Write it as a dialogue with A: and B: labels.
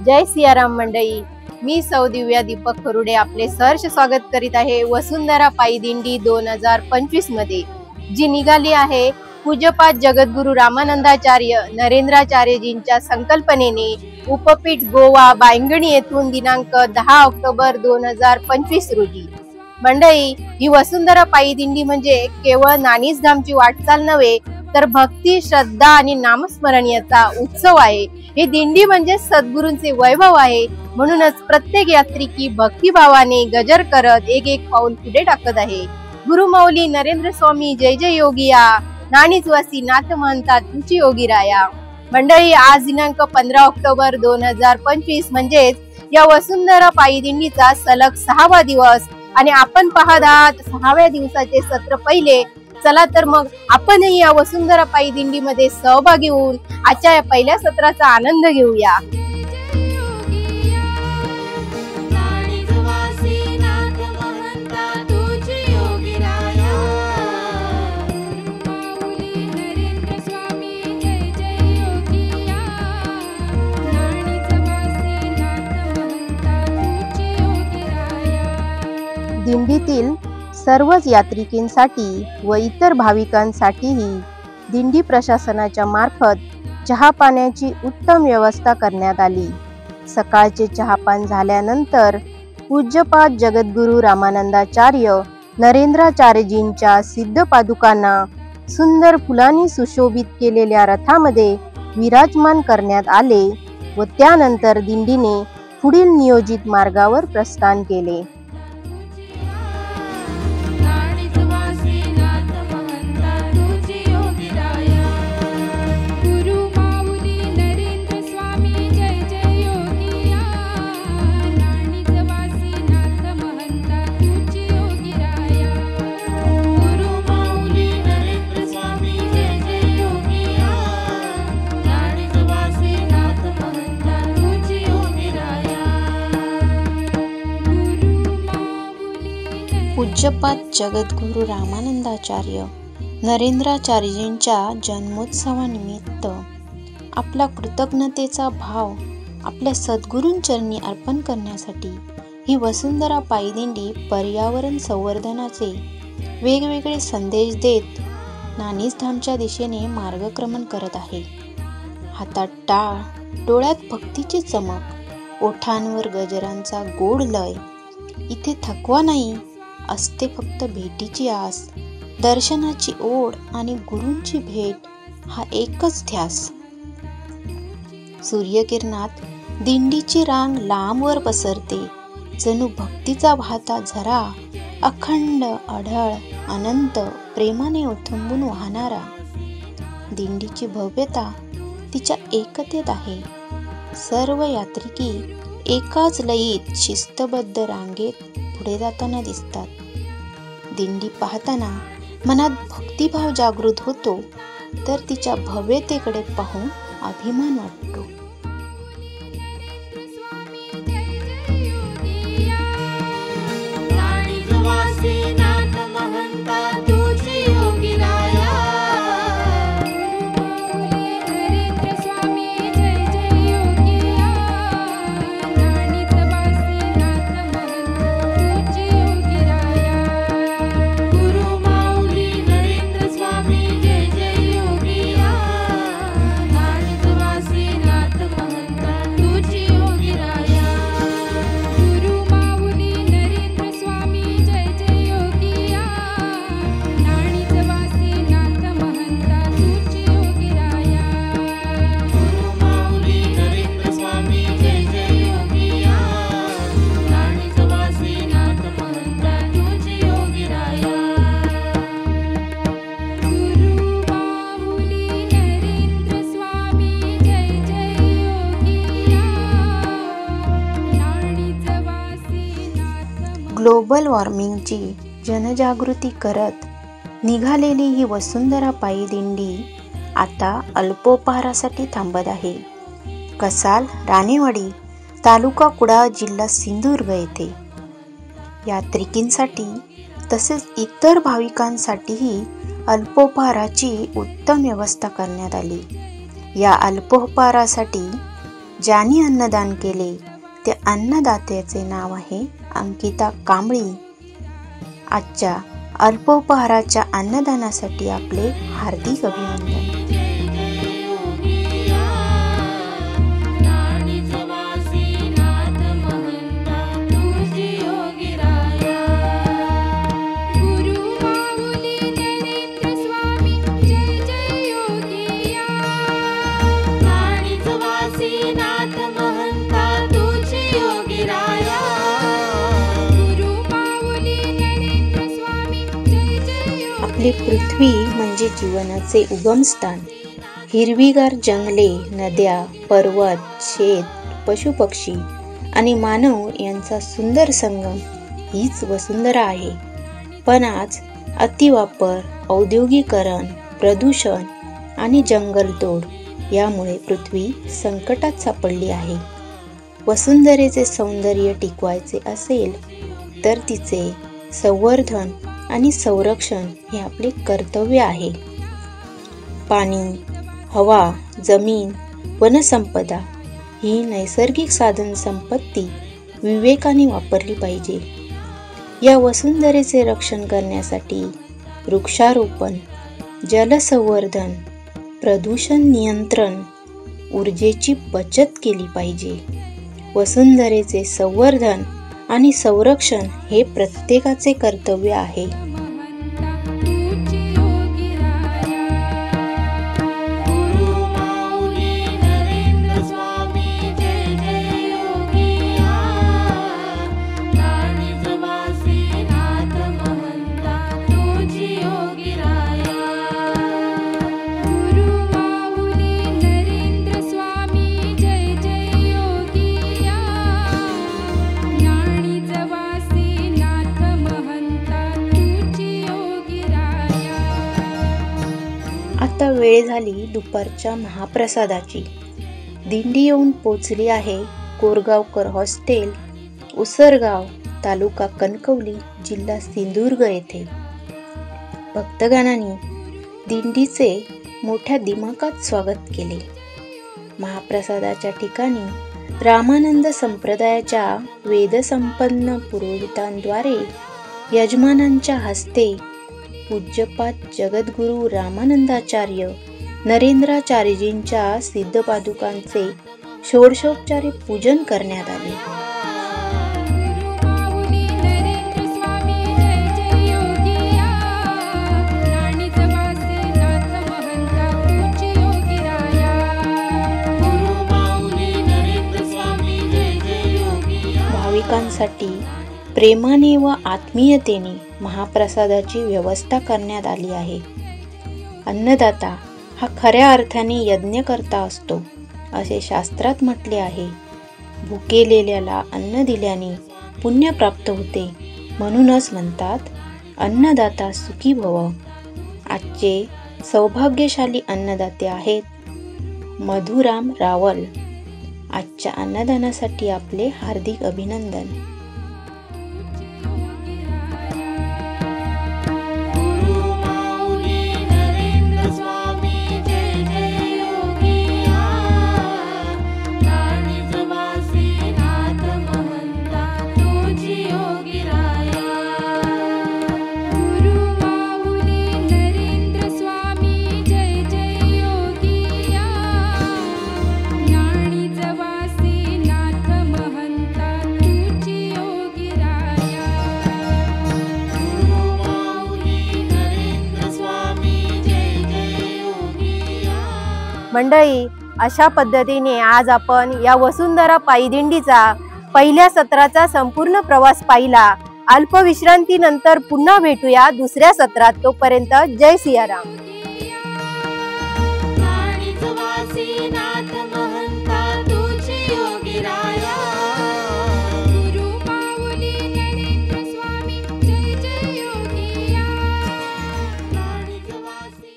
A: जय सियाराम मंडळी, मी सौ दिव्या दीपक खरुडे आपले सहर्ष स्वागत करीत आहे वसुंधरा पायी दिंडी 2025 मध्ये, जी निघाली आहे पूज्यपाद जगद्गुरु रामानंदाचार्य नरेंद्राचार्यजींच्या संकल्पनेने उपपीठ गोवा बांगणी येथून दिनांक 10 ऑक्टोबर 2025 रोजी। मंडळी, ही वसुंधरा पायी दिंडी म्हणजे केवळ नानीज धामची वाटचाल नव्हे, तर भक्ती, श्रद्धा आणि नामस्मरणीयचा उत्सव आहे। ही दिंडी म्हणजे सद्गुरूंचे वैभव आहे। म्हणूनच प्रत्येक यात्रिकी भक्तिभावाने गजर करत एक एक पाऊल पुढे टाकत आहे। गुरुमाऊली नरेंद्र स्वामी जय जय योगिया, नाणीजवासी नाथ म्हणतात तुझी योगी राया। मंडळी, आज दिनांक 15 ऑक्टोबर 2025 म्हणजेच या वसुंधरा पायी दिंडीचा सलग 6वा दिवस आणि आपण पाहत आहात 6व्या दिवसाचे सत्र पहिले। चला तर मग आपणही या वसुंधरा पायी दिंडीमध्ये सहभागी होऊन आजच्या या पहिल्या सत्राचा आनंद घेऊया। दिंडीतील सर्वच यात्रिकांसाठी व इतर भाविकांसाठीही दिंडी प्रशासनाच्या मार्फत चहा पाण्याची उत्तम व्यवस्था करण्यात आली। सकाळचे चहापान झाल्यानंतर पूज्यपाद जगद्गुरु रामानंदाचार्य नरेंद्राचार्यजींच्या सिद्ध पादुकांना सुंदर फुलांनी सुशोभित केलेल्या रथामध्ये विराजमान करण्यात आले व त्यानंतर दिंडीने पुढील नियोजित मार्गावर प्रस्थान केले।
B: पूज्यपाद जगद्गुरु रामानंदाचार्य नरेंद्राचार्यजींच्या जन्मोत्सवानिमित्त आपला कृतज्ञतेचा भाव आपल्या सद्गुरूंचरणी अर्पण करण्यासाठी ही वसुंधरा पायी दिंडी पर्यावरण संवर्धनाचे वेगवेगळे संदेश देत नानीज धामच्या दिशेने मार्गक्रमण करत आहे। हातात टाळ, डोळ्यात भक्तीची चमक, ओठांवर गजरांचा गोड लय। इथे थकवा नाही, असते फक्त भेटीची आस, दर्शनाची ओढ आणि गुरूंची भेट हा एकच ध्यास। सूर्यकिरणात दिंडीची रांग लांबवर पसरते, जणू भक्तीचा वाहता झरा, अखंड, अढळ, अनंत प्रेमाने ओथंबून वाहणारा। दिंडीची भव्यता तिच्या एकतेत आहे। सर्व यात्रिकी एकाच लयीत शिस्तबद्ध रांगेत पुढे जाताना दिसतात। दिंडी पाहताना मनात भक्तिभाव जागृत होतो, तर तिच्या भव्यतेकडे पाहून अभिमान वाटतो। ग्लोबल वॉर्मिंगची जनजागृती करत निघालेली ही वसुंधरा पायी दिंडी आता अल्पोपहारासाठी थांबत आहे। कसाल, राणेवाडी, तालुका कुडाळ, जिल्हा सिंधुदुर्ग येथे यात्रिकींसाठी तसेच इतर भाविकांसाठीही अल्पोपहाराची उत्तम व्यवस्था करण्यात आली। या अल्पोपहारासाठी ज्यांनी अन्नदान केले त्या अन्नदात्याचे नाव आहे अंकिता कांबळी. आजच्या अल्पोपहाराच्या अन्नदानासाठी आपले हार्दिक अभिनंदन. आपली पृथ्वी म्हणजे जीवनाचे उगमस्थान. हिरवीगार जंगले, नद्या, पर्वत, शेत, पशुपक्षी आणि मानव यांचा सुंदर संगम हीच वसुंधरा आहे. पण आज अतिवापर, औद्योगिकरण, प्रदूषण आणि जंगलतोड यामुळे पृथ्वी संकटात सापडली आहे. वसुंधरेचे सौंदर्य टिकवायचे असेल तर तिचे संवर्धन आणि संरक्षण हे आपले कर्तव्य आहे. पाणी, हवा, जमीन, वनसंपदा ही नैसर्गिक साधन संपत्ती विवेकाने वापरली पाहिजे. या वसुंधरेचे रक्षण करण्यासाठी वृक्षारोपण, जलसंवर्धन, प्रदूषण नियंत्रण, ऊर्जेची बचत केली पाहिजे. वसुंधरेचे संवर्धन आणि संरक्षण हे प्रत्येकाचे कर्तव्य आहे. आता वेळ झाली दुपारच्या महाप्रसादाची. दिंडी येऊन पोचली आहे कोरगावकर हॉस्टेल, उसरगाव, तालुका कणकवली, जिल्हा सिंधुदुर्ग येथे. भक्तगणांनी दिंडीचे मोठ्या दिमाखात स्वागत केले. महाप्रसादाच्या ठिकाणी रामानंद संप्रदायाच्या वेदसंपन्न पुरोहितांद्वारे यजमानांच्या हस्ते पूज्यपाद जगद्गुरू रामानंदाचार्य नरेंद्राचार्यजींच्या सिद्धपादुकांचे षोडशोपचारी पूजन करण्यात आले. भाविकांसाठी प्रेमाने व आत्मीयतेने महाप्रसादाची व्यवस्था करण्यात आली आहे. अन्नदाता हा खऱ्या अर्थाने यज्ञकर्ता असतो असे शास्त्रात म्हटले आहे. भुकेलेल्याला अन्न दिल्याने पुण्य प्राप्त होते, म्हणूनच म्हणतात अन्नदाता सुखी भव. आजचे सौभाग्यशाली अन्नदाते आहेत मधुराम रावल. आजच्या अन्नदानासाठी आपले हार्दिक अभिनंदन.
A: मंडळी, अशा पद्धतीने आज आपण या वसुंधरा पायीदिंडीचा पहिल्या सत्राचा संपूर्ण प्रवास पाहिला. अल्पविश्रांतीनंतर पुन्हा भेटूया दुसऱ्या सत्रात. तोपर्यंत जय सियाराम.